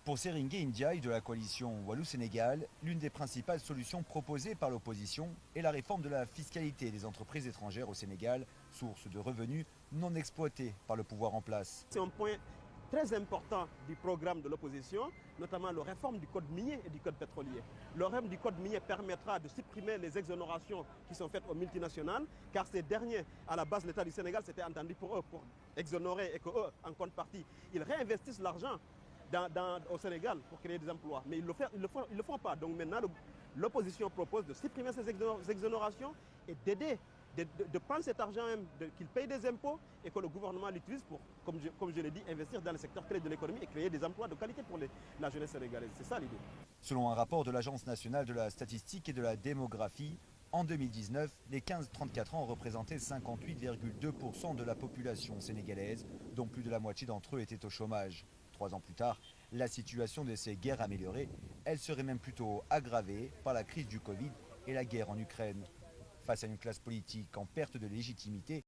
Pour Seringue Ndiaye de la coalition Wallou-Sénégal, l'une des principales solutions proposées par l'opposition est la réforme de la fiscalité des entreprises étrangères au Sénégal, source de revenus non exploités par le pouvoir en place. C'est un point très important du programme de l'opposition, notamment la réforme du code minier et du code pétrolier. La réforme du code minier permettra de supprimer les exonérations qui sont faites aux multinationales, car ces derniers, à la base, l'État du Sénégal s'était entendu pour eux, pour exonérer et qu'eux, en contrepartie, ils réinvestissent l'argent au Sénégal pour créer des emplois. Mais ils ne le font pas. Donc maintenant, l'opposition propose de supprimer ces exonérations et d'aider, de prendre cet argent même, qu'ils payent des impôts et que le gouvernement l'utilise pour, comme je l'ai dit, investir dans le secteur clé de l'économie et créer des emplois de qualité pour la jeunesse sénégalaise. C'est ça l'idée. Selon un rapport de l'Agence nationale de la statistique et de la démographie, en 2019, les 15-34 ans représentaient 58,2% de la population sénégalaise, dont plus de la moitié d'entre eux étaient au chômage. 3 ans plus tard, la situation ne s'est guère améliorée, elle serait même plutôt aggravée par la crise du Covid et la guerre en Ukraine. Face à une classe politique en perte de légitimité